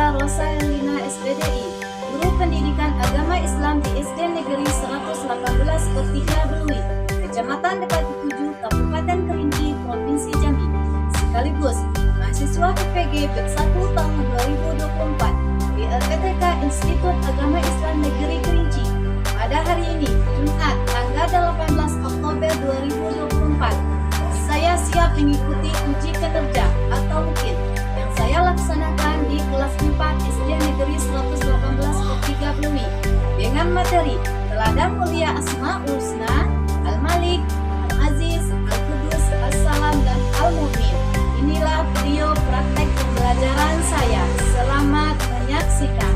saya Rosa Elina SPDI, Guru Pendidikan Agama Islam di SD Negeri 118 Pertiga Belui, Kecamatan Depati 7, Kabupaten Kerinci, Provinsi Jambi, sekaligus mahasiswa UPG BEP 1 tahun 2024 di LPTK Institut Agama Islam Negeri Kerinci. Pada hari ini, Jumat, tanggal 18 Oktober 2024, saya siap mengikuti uji kinerja atau UKIT yang saya laksanakan di kelas 4 SD Negeri 118 Pertiga Belui dengan materi Teladan Mulia Asmaul Husna, Al-Malik, Al-Aziz, Al-Qudus, As-Salam, dan Al-Mu'min. Inilah video praktek pembelajaran saya. Selamat menyaksikan.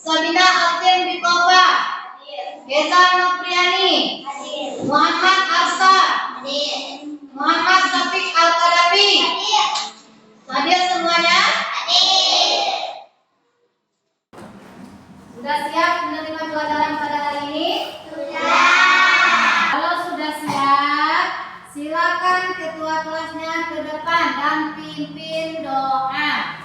Sabina Alten Bikoba, Geza Nopriani, Muhammad Arsar, Muhammad Safiq Al-Qadafi. Hadir semuanya? Sudah siap menerima pelajaran pada hari ini? Sudah. Kalau sudah siap, silakan ketua kelasnya ke depan dan pimpin doa.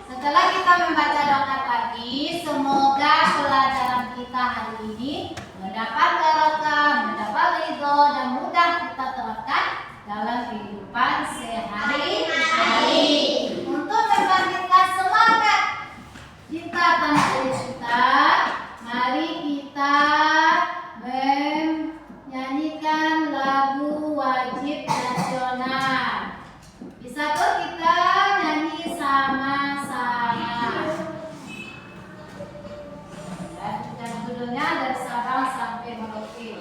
Setelah kita membaca doa tadi, semoga pelajaran kita hari ini mendapat barokah, mendapat ridho, dan mudah kita terapkan dalam kehidupan sehari-hari. Untuk membangkitkan semangat cinta tanah air kita, mari kita menyanyikan lagu wajib nasional. Bisa tuh kita nyanyi sama-sama. Dan judulnya dari Sabang sampai Merauke.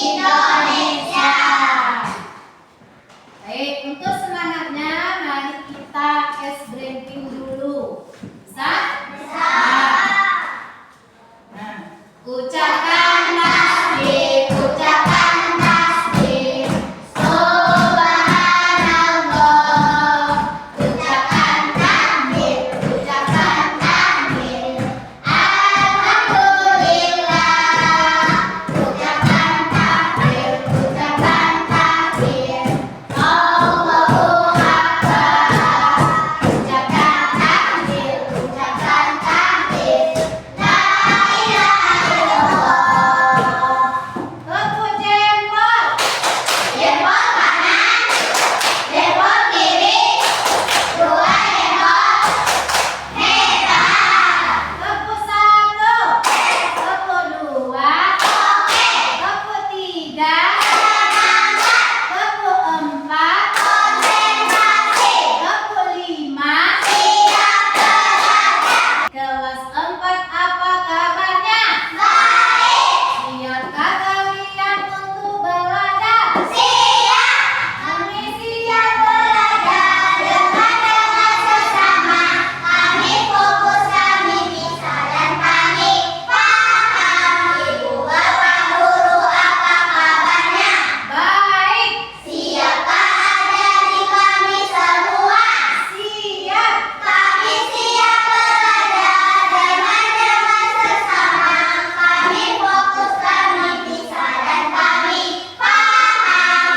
Indonesia. Baik, untuk semangatnya mari kita es breaking dulu. Bisa? Bisa. Nah, ucapkan tasbih, Ucapkan tasbih, Subhanallah. Ucapkan takbir, ucapkan takbir, Alhamdulillah. Ucapkan takbir, ucapkan takbir, Allahu Akbar. Ucapkan takbir, ucapkan takbir, La ilaha illallah. tepuk jempol. Jempol kanan, jempol kiri, dua jempol merah. Tepuk satu, tepuk dua, tepuk tiga, tepuk empat, Konsentrasi, tepuk lima. siap belajar. Kelas 4 apa kabarnya? Baik, Siapkah kalian untuk belajar? siap. Kami Siap belajar dengan sesama. Kami fokus, kami bisa, dan kami paham. Ibu bapak guru, apa kabarnya? baik. Siapkah adik kami semua? Siap. Kami siap belajar dengan sesama. Kami fokus, kami bisa, dan kami paham.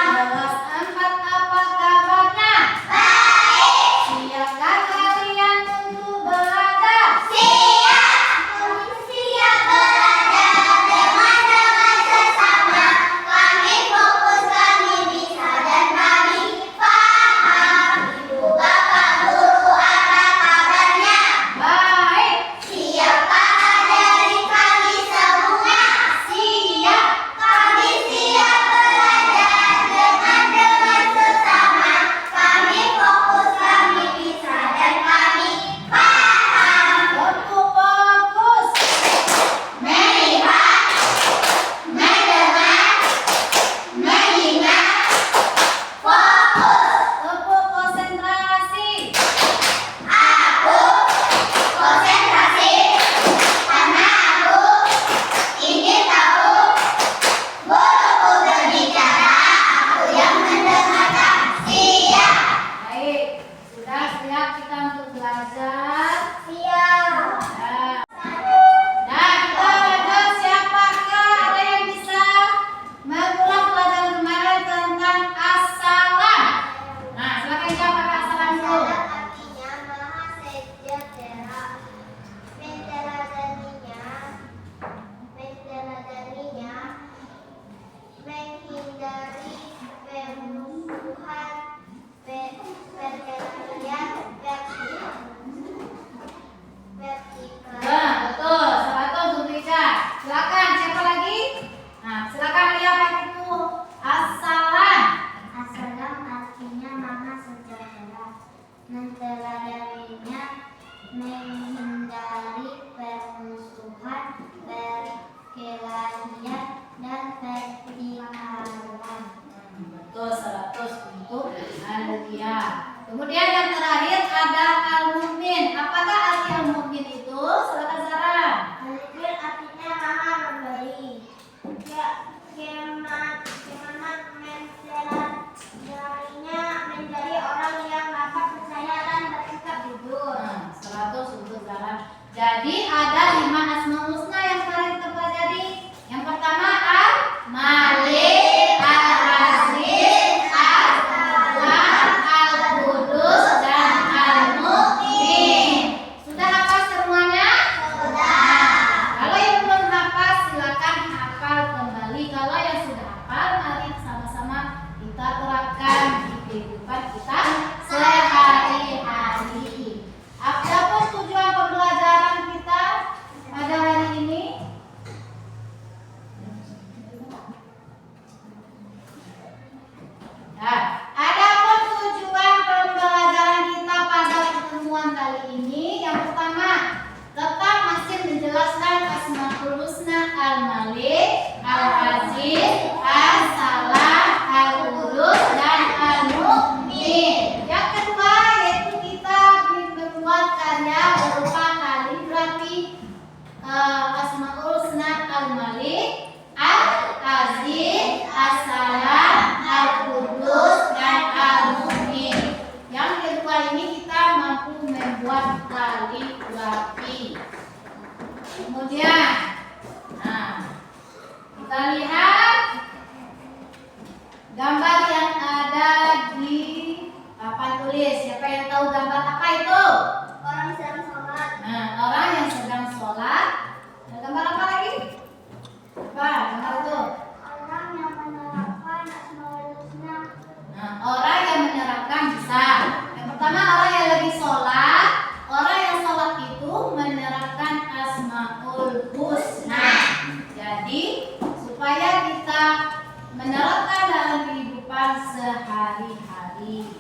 sehari-hari.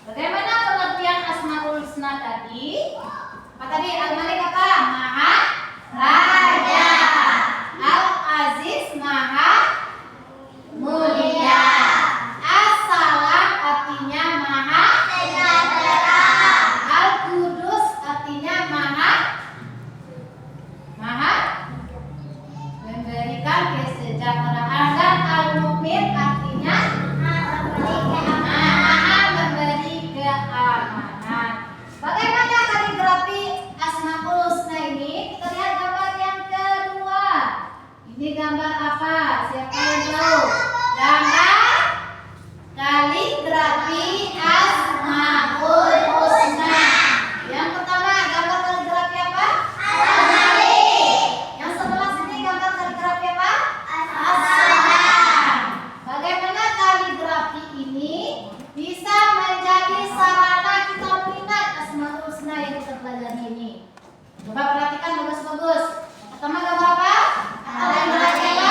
Bagaimana pengertian Asmaul Husna tadi? Apa tadi? Al-Malik apa? Maha Raja. Al-Aziz Maha Mulia. As-Salam artinya Maha Sejahtera. Al-Qudus artinya Maha memberikan kesejahteraan. Dan Al-Mu'min artinya Maha memberi keamanan. Bagaimana kaligrafi Asmaul Husna ini? Kita lihat gambar yang kedua. Ini gambar apa? Siapa yang tahu? Gambar kaligrafi Asmaul Husna. Yang pertama, gambar kaligrafi apa? Al-Malik. Yang sebelah sini gambar kaligrafi apa? As-Salam. Bagaimana kaligrafi ini bisa menjadi sarana kita mengingat Asmaul Husna yang kita pelajari ini? Coba perhatikan bagus-bagus. Pertama gambar apa? Al-Malik.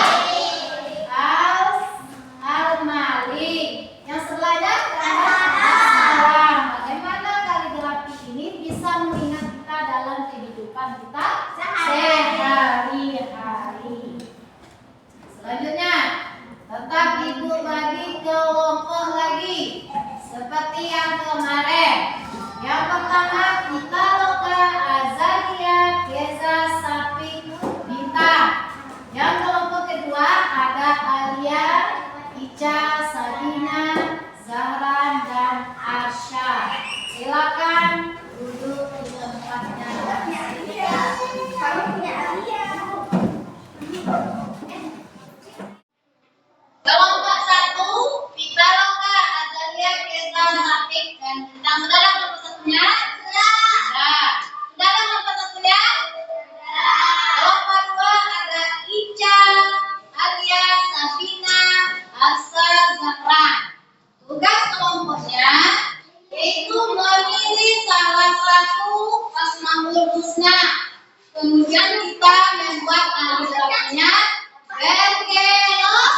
Yang sebelahnya As-Salam. Bagaimana kaligrafi ini bisa mengingat kita dalam kehidupan kita sehari-hari? Selanjutnya, tetap ibu bagi kelompok lagi seperti yang kemarin. Yang pertama kita loka Azalia, Keza, Sapi, Bita. Yang kelompok kedua ada Alia, Ica, Sabina, Zahran, dan Arsha. Silakan duduk di tempatnya. Kelompok satu, Pitaloka, Azalia, Keza, Sapik, dan Bintang. Sudah ada kelompok satunya? Sudah. Sudah ada kelompok satunya? Kelompok dua ada Ica, Alia, Sabina, Asa, Zahra. Tugas kelompoknya yaitu memilih salah satu Asmaul Husna. Kemudian kita membuat kaligrafinya berkelok.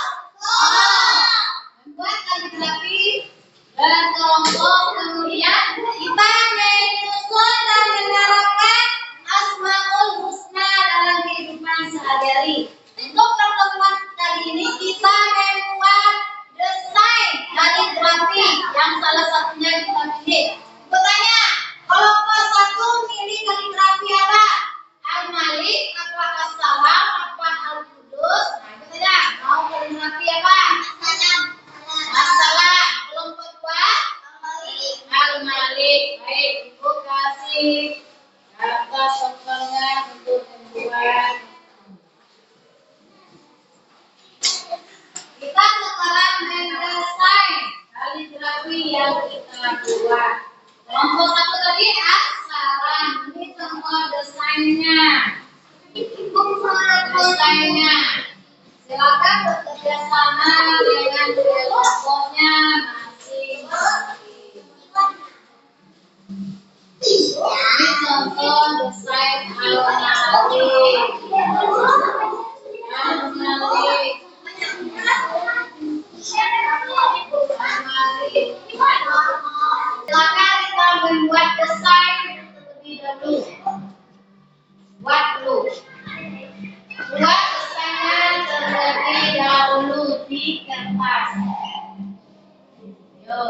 Membuat kaligrafi berkelompok, kemudian kita menyusun dan menerapkan Asmaul Husna dalam kehidupan sehari-hari. Untuk pertemuan kali ini kita membuat desain kaligrafi yang salah satunya kita pilih. Bertanya, kelompok satu milih kaligrafi apa? Al-Malik, apa As-Salam, apa Al-Qudus? Nah, itu saja. Mau kaligrafi apa? As-Salam. Kelompok dua? Al-Malik. Baik, Ibu kasih kata soalnya untuk membuat. Kita sekarang mendesain kaligrafi yang kita buat. Kelompok satu tadi As-Salam. Ini contoh desainnya. Silakan bekerja sama dengan kelompoknya masing-masing. Ini contoh desain Al-Malik. Al-Malik. Silakan kita membuat desain terlebih dahulu. Buat dulu. Buat desainnya terlebih dahulu di kertas. Yo.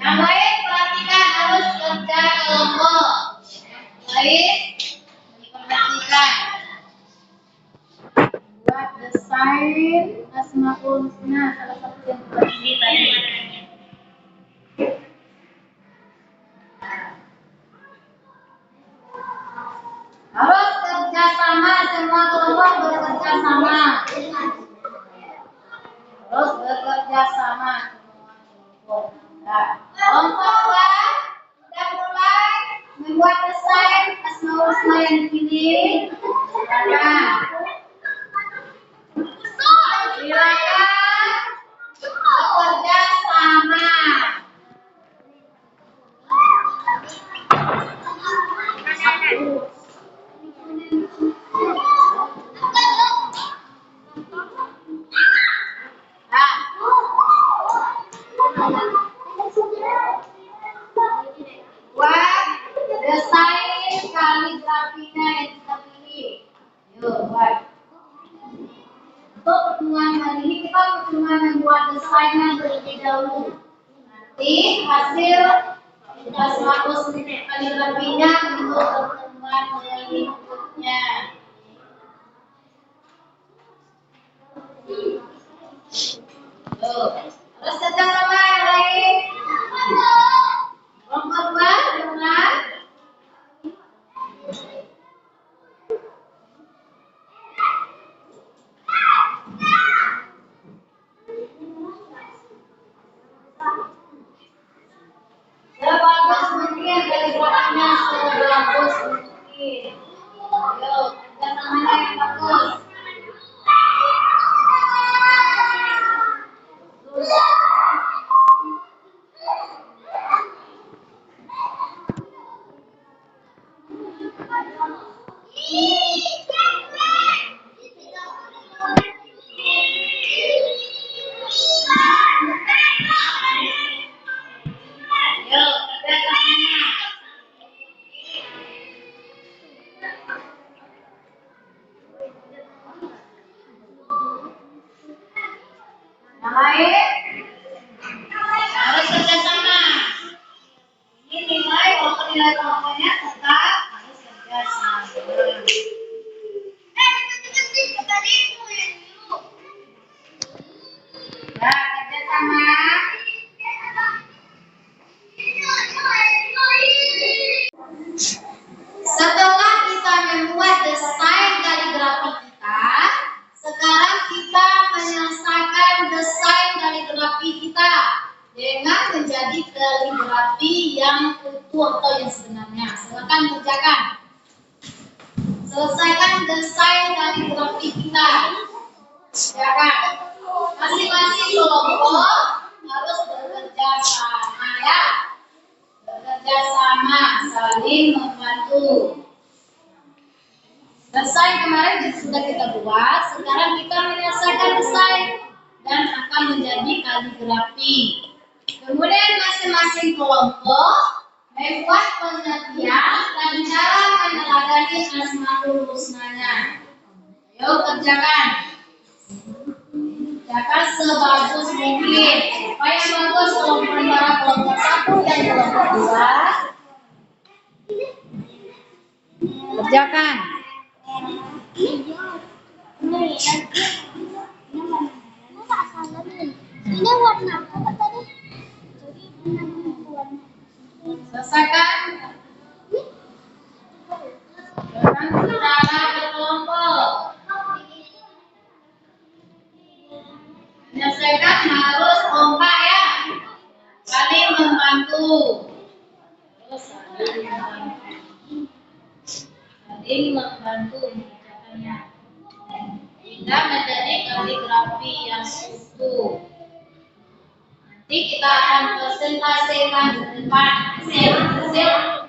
Yang lain perhatikan, harus kerja kelompok. Yang lain diperhatikan. Buat desain Asmaul Husna, salah satu yang kita pilih tadi. Harus kerja sama, semua kelompok bekerja sama. Harus bekerja sama semua kelompok. Nah, kelompok dua sudah mulai membuat desain Asmaul Husna yang dipilih. Silakan bekerja sama. Nah, Buat desain kaligrafinya yang kita pilih. Yuk, buat. Untuk pertemuan hari ini kita cuma membuat desainnya terlebih dahulu. Nanti hasil kita hapus kaligrafinya untuk pertemuan berikutnya. Tuh, terus kita nama yang lain. Kelompok 2, dengar. Sebagus mungkin kaligrafinya sebagus mungkin. Ayo, kita namanya yang bagus. Yang lain harus kerjasama. Ini nilai walaupun nilai kelompoknya tetap harus kerjasama. Ya, kerjasama. Setelah kita membuat desain kaligrafi kita, sekarang kita menyelesaikan desain kaligrafi kita dengan menjadi kaligrafi yang utuh atau yang sebenarnya. Silakan kerjakan. Selesaikan desain kaligrafi kita. Kerjakan. Masing-masing kelompok harus bekerja sama ya. Bekerja sama, saling membantu. Desain kemarin sudah kita buat, sekarang kita menyelesaikan desain dan akan menjadi kaligrafi. Kemudian masing-masing kelompok membuat pengertian dan cara meneladani Asmaul Husnanya. Ayo kerjakan. Kerjakan sebagus mungkin. Apa yang bagus kelompok antara kelompok 1 dan kelompok 2? Kerjakan. Ini warna apa tadi? Selesaikan. Dengan secara berkelompok. Menyelesaikan harus kompak ya. Saling membantu. Terus saling membantu. Saling membantu mengerjakannya. Hingga menjadi kaligrafi yang utuh. Nanti kita akan presentasikan di depan hasil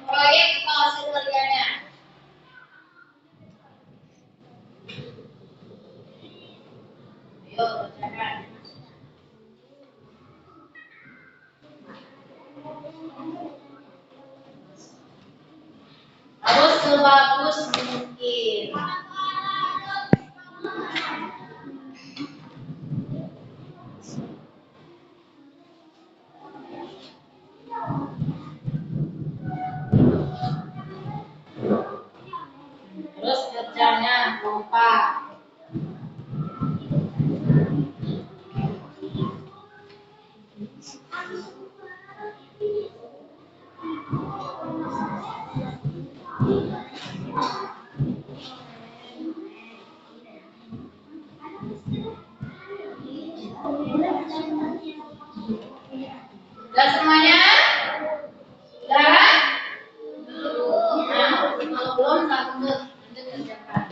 proyek atau hasil kerjanya. Ayo kerjakan. Harus sebagus mungkin. Terus kerjanya kompak. Sudah semuanya? Sudah kan? Nah, kalau belum lanjut kerjakan.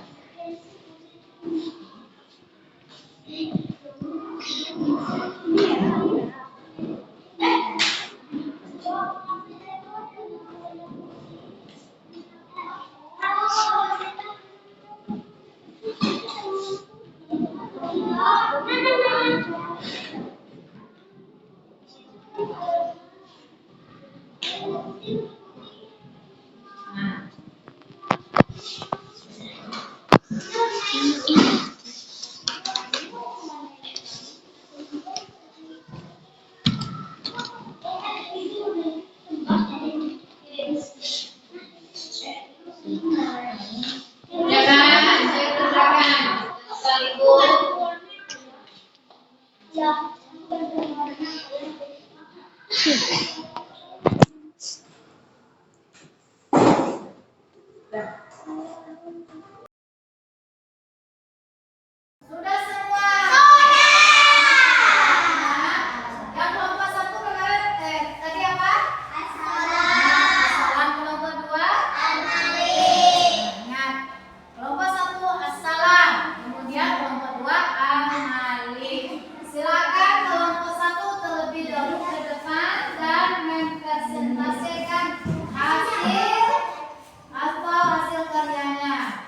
Sudah semua? Yang kelompok satu kemarin tadi apa? Assalam. Kelompok dua? Ingat. Kelompok satu assalam. Kemudian kelompok dua al-malik. Silakan kelompok satu terlebih dahulu ke depan dan mempresentasikan hasil atau hasil karyanya.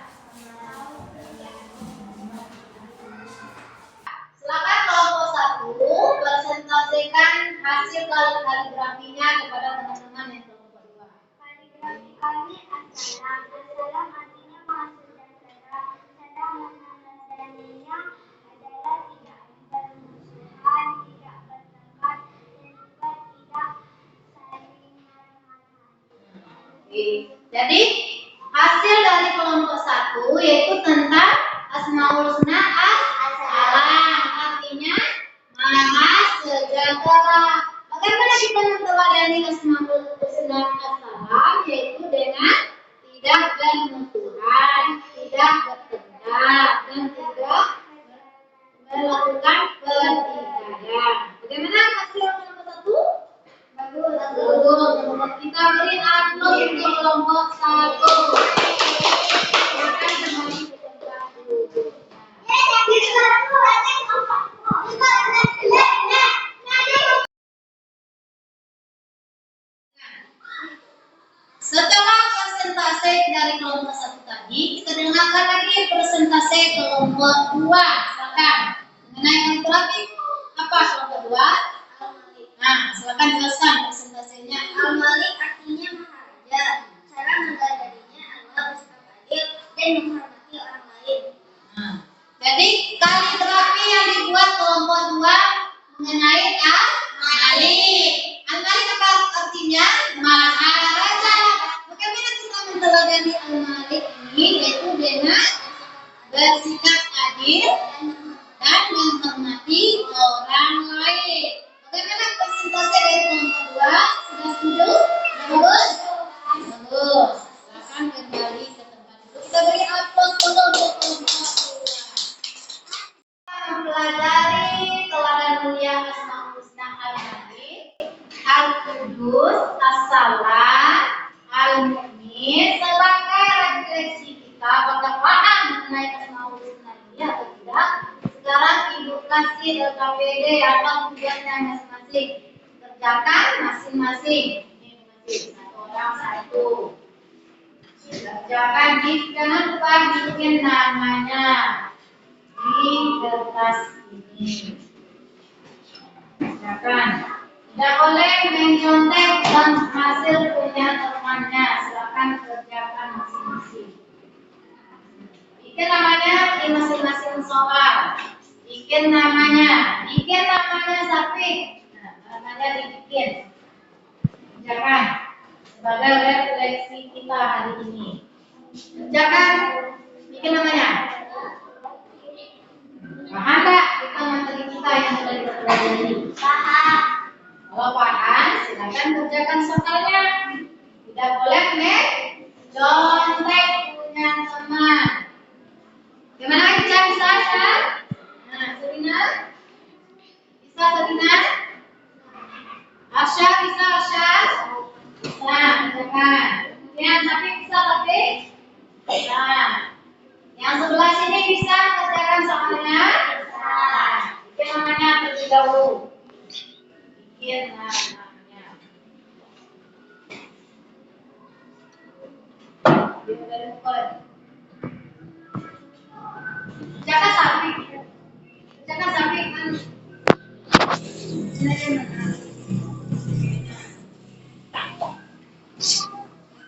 Silakan kelompok satu presentasikan hasil kaligrafinya kepada teman-teman yang kelompok dua. Kaligrafi kami assalam. Assalam artinya maksud dan cara. Cara menandainya adalah tidak bermusuhan, tidak bertengkar, dan juga tidak saling marah-marahan. Jadi hasil dari kelompok satu yaitu tentang Asmaul Husna as-salam, artinya maha sejahtera. Bagaimana kita menteladani Asmaul Husna as-salam? Yaitu dengan tidak bermusuhan, tidak bertengkar, dan tidak melakukan pertikaian. Bagaimana hasil kelompok satu? Bagus. Kita beri aplaus untuk kelompok satu. Silakan kembali ke tempat duduk. Setelah presentasi dari kelompok satu tadi, kita dengarkan lagi presentasi kelompok dua. Silakan. Mengenai kaligrafi apa kelompok dua? Nah, silakan jelaskan presentasinya. Al-Malik artinya maharaja. Cara mendadarinya adalah bersikap adil dan menghormati orang lain. Nah, jadi kaligrafi yang dibuat kelompok dua mengenai Al-Malik. Al-Malik apa artinya? Maharaja. Bagaimana kita menteladani Al-Malik ini? Yaitu dengan bersikap adil dan menghormati orang lain. Bagaimana presentasi dari kelompok dua? Sudah setuju? Bagus? Bagus. Silakan kembali ke tempat duduk. Kita beri aplaus dulu untuk kelompok dua. Mempelajari teladan mulia Asmaul Husna al-Malik, Al-Qudus, As-Salam, Al-Mu'min sebagai refleksi kita apakah paham mengenai Asmaul Husna ini atau tidak. Sekarang Ibu kasih LKPD atau tugasnya masing-masing. Kerjakan masing-masing. Ini masing satu orang satu. Kerjakan jangan lupa bikin namanya di kertas ini. Kerjakan. Tidak boleh mencontek dan hasil punya temannya. Silakan kerjakan masing-masing. Bikin namanya di masing-masing soal. Bikin namanya Safi. Nah, namanya dibikin. Kerjakan sebagai refleksi kita hari ini. Kerjakan, bikin namanya. Paham nggak kita materi kita yang sudah kita pelajari? Paham. Kalau paham, silakan kerjakan soalnya. Tidak boleh mencontek punya teman. Gimana bisa ya? Nah, Serina? Bisa Serina? Arsya bisa Arsya? Bisa, kerjakan. Kemudian tapi bisa tapi? Bisa. Yang sebelah sini bisa kerjakan soalnya? Bisa. Bikin namanya terlebih dahulu. Bikin namanya. Jangan sampai kan.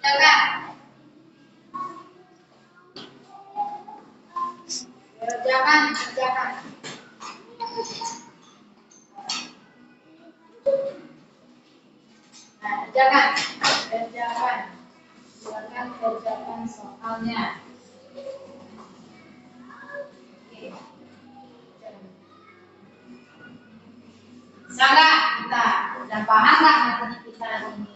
Jaga. Kerjakan. Nah, kerjakan. Silakan kerjakan soalnya. Oke. Bisa nggak kita? Udah paham nggak materi kita hari ini?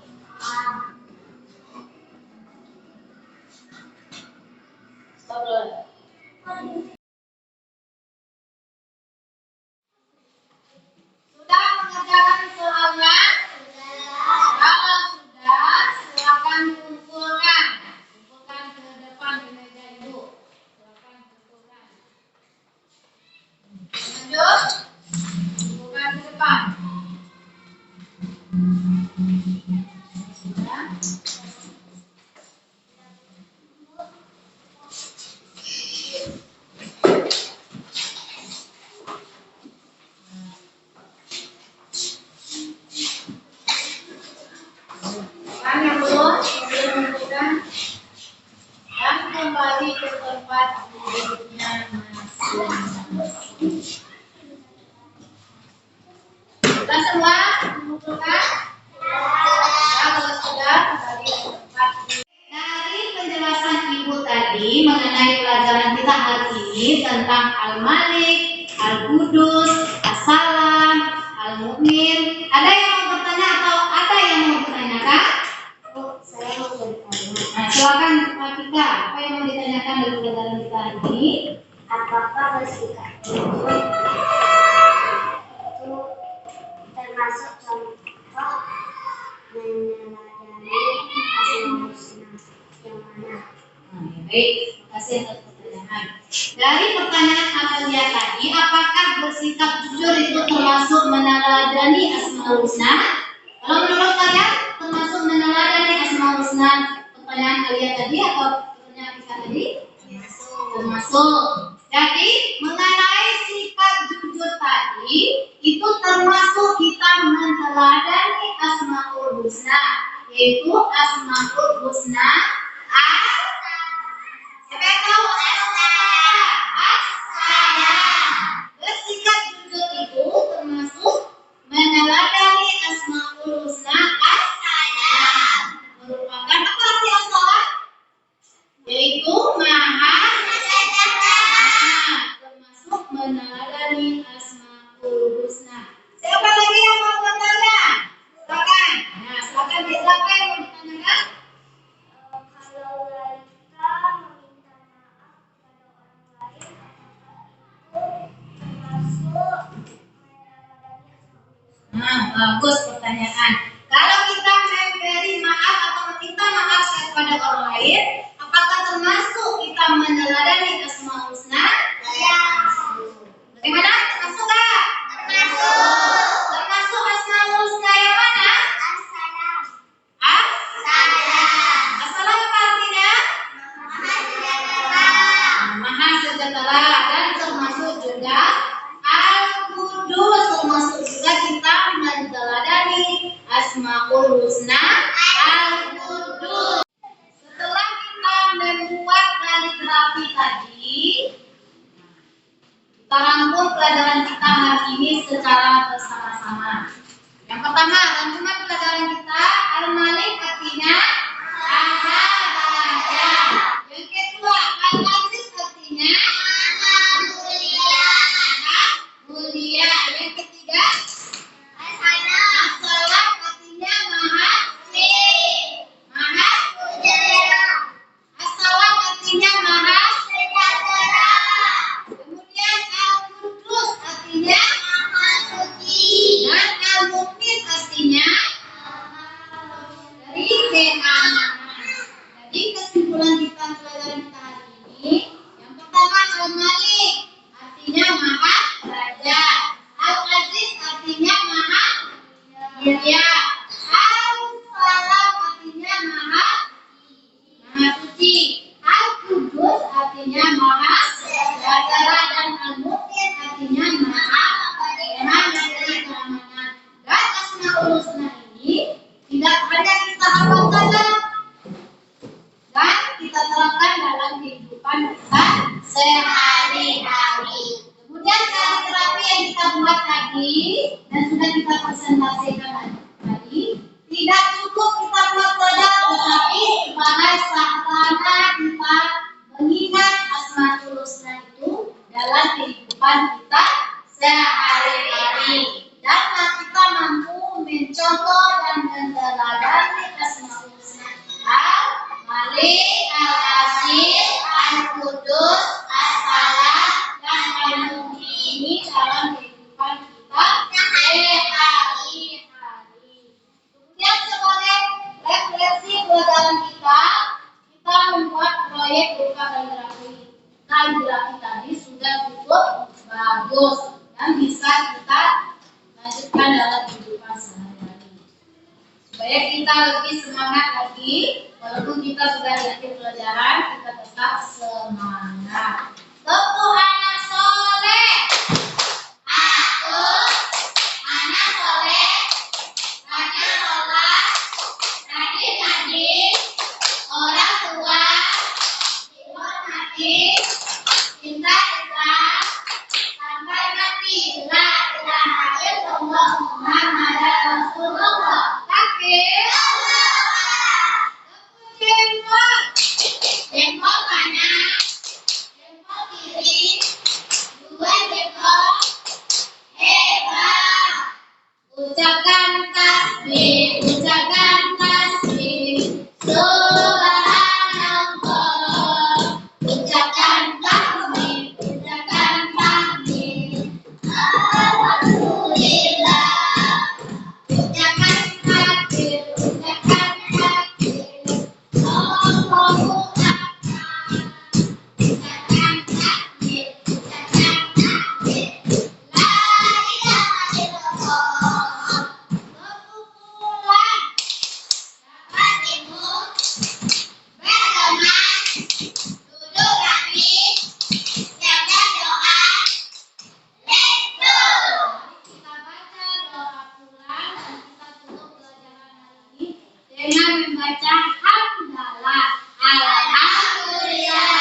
Stop dulu. Sudah mengerjakan soalnya? Kalau sudah, silakan kumpulkan. Kumpulkan ke depan di meja ibu. Silakan kumpulkan. Lanjut. Kumpulkan ke depan. Sudah. Kan yang belum menentukan dan kembali ke tempat duduknya masing-masing. Sudah semua menentukan? Kalau sudah kembali ke tempat. Dari penjelasan ibu tadi mengenai pelajaran kita hari ini tentang Al-Malik, Al-Qudus, As-Salam, Al-Mu'min, ada yang mau bertanya atau ada yang mau ditanyakan? Saya mau bertanya, Nah, silakan Pak Tika, apa yang mau ditanyakan dari pelajaran kita hari ini? apakah bersikap jujur itu termasuk contoh meneladani asma husna yang mana? Baik, terima kasih atas pertanyaan. Dari pertanyaan Amalia tadi, apakah bersikap jujur itu termasuk meneladani Asmaul Husna? Kalau menurut kalian, termasuk meneladani Asmaul Husna pertanyaan Alia tadi atau pertanyaan Tika tadi? Termasuk. Jadi, mengenai sikap jujur tadi, itu termasuk kita meneladani Asmaul Husna, yaitu Asmaul Husna siapa yang tahu bersikap jujur itu termasuk meneladani Asmaul Husna merupakan apa arti as-salam? Yaitu maha termasuk meneladani Asmaul Husna. Siapa lagi yang mau bertanya? Silakan. Nah, silakan siapa yang mau ditanyakan? Kalau wanita meminta maaf kepada orang lain, apakah itu termasuk meneladani asma husna? Nah, bagus pertanyaan. Kalau kita memberi maaf atau meminta maaf kepada orang lain, apakah termasuk kita meneladani Asmaul Husna? Ya. Bagaimana? Termasuk nggak? Termasuk. Termasuk Asmaul Husna yang mana? As-salam. As-salam. As-salam apa artinya? Maha sejahtera dan termasuk juga Al-Qudus, termasuk juga kita meneladani Asmaul Husna Al-Qudus. Setelah kita membuat kaligrafi tadi, kita rangkum pelajaran kita hari ini secara bersama-sama. Yang pertama, rangkuman pelajaran kita Al-Malik artinya Maha Raja. Yang kedua, Al-Aziz artinya mulia. Yang ketiga, As-Salam artinya maha. As-Salam artinya maha. Kemudian Al-Qudus artinya dan Al-Mu'min artinya dari keamanan. Jadi kesimpulan kita pelajaran kita hari ini, yang pertama Al-Malik artinya maha raja, Al-Aziz artinya maha mulia, Al-Salam artinya maha suci, Al-Qudus artinya maha sejahtera, dan Al-Mu'min artinya maha dari keamanan. Dan Asmaul Husna ini tidak hanya kita hafalkan dan kita terapkan dalam kehidupan kita sehari-hari. Kemudian kaligrafi yang kita buat tadi dan sudah kita presentasikan tadi, tidak cukup kita buat saja, tetapi sebagai sarana kita mengingat Asmaul Husna itu dalam kehidupan kita sehari-hari. Dan kita mencontoh dan meneladani Asmaul Husna. Al-Malik, Al-Aziz, Al-Qudus, As-Salam, dan Al-Mu'min. Ini dalam kehidupan kita sehari-hari. Kemudian sebagai refleksi buat dalam kita membuat proyek berupa kaligrafi. Kaligrafi tadi sudah cukup bagus dan bisa kita lanjutkan dalam kehidupan sehari-hari. Supaya kita lebih semangat lagi, walaupun kita sudah di akhir pelajaran, kita tetap semangat. Tepuk anak soleh. Aku anak soleh, banyak sholat, rajin-rajin, orang tua, dihormati, cinta Islam, sampai mati. La ilaha illallah Muhammadur Rasulullah. Takbir. Jempol. Jempol kanan, jempol kiri, dua jempol. Hebat. Ucapkan tasbih, ucapkan tasbih. Subhanallah. Ucapkan tasbih, ucapkan tasbih. Alhamdulillah. Ucapkan takbir, ucapkan takbir. Allahu Akbar. Ucapkan takbir, ucapkan takbir. La ilaha illallah. Berkumpulan dapat timur, berteman, duduk rapi, jaga doa. Let's go. Kita baca doa pulang dan kita tutup pelajaran hari ini dengan membaca hamdalah. Alhamdulillah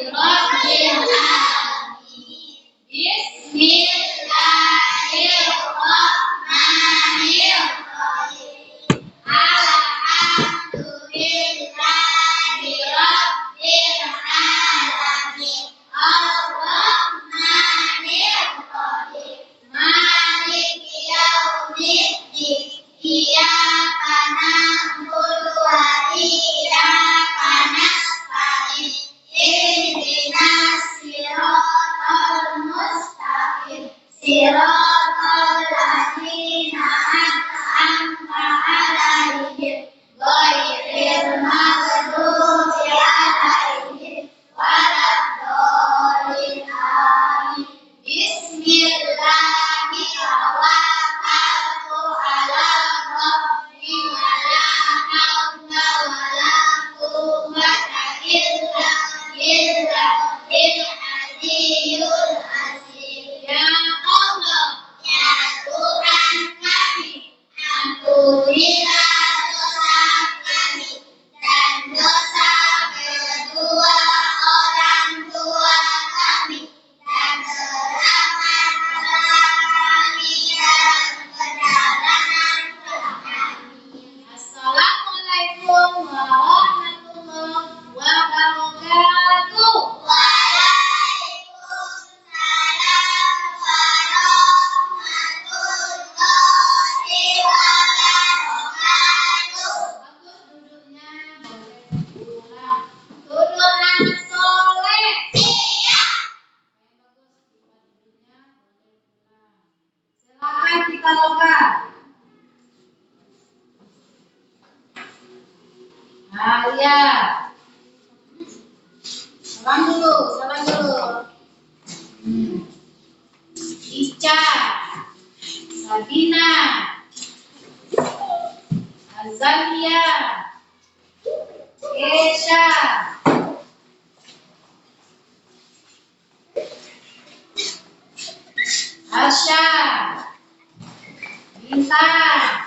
Rabbil alamin. Bismillahirrahmanirrahim. Alhamdulillahi Rabbil alamin. Ar-Rahmanir-Rahim. Maliki yaumiddin. Iyyaka na'budu wa iyyaka nasta'in. Ihdinas siratal mustaqim. Siratal ladzina an'amta 'alaihim ghairil maghdubi 'alaihim waladdallin. Amin. Bismillahirrahmanirrahim. Ala rabbi wa la hawla wa la quwwata illa billahil aliyyil azim. Ya Allah, ya Tuhan kami, ampunilah dosa kami dan dosa kedua orang tua kami, dan selamatkanlah kami dalam perjalanan kami. Assalamualaikum warahmatullahi wabarakatuh. Waalaikumsalam warahmatullahi wabarakatuh. Bagus duduknya, boleh pulang. Duduk anak soleh. Iya. Bagus, duduknya boleh pulang. Silakan kita logam. Ya. Salam dulu, salam dulu. Ica, Sabina, Azalia, Kesha, Asha, Bintang,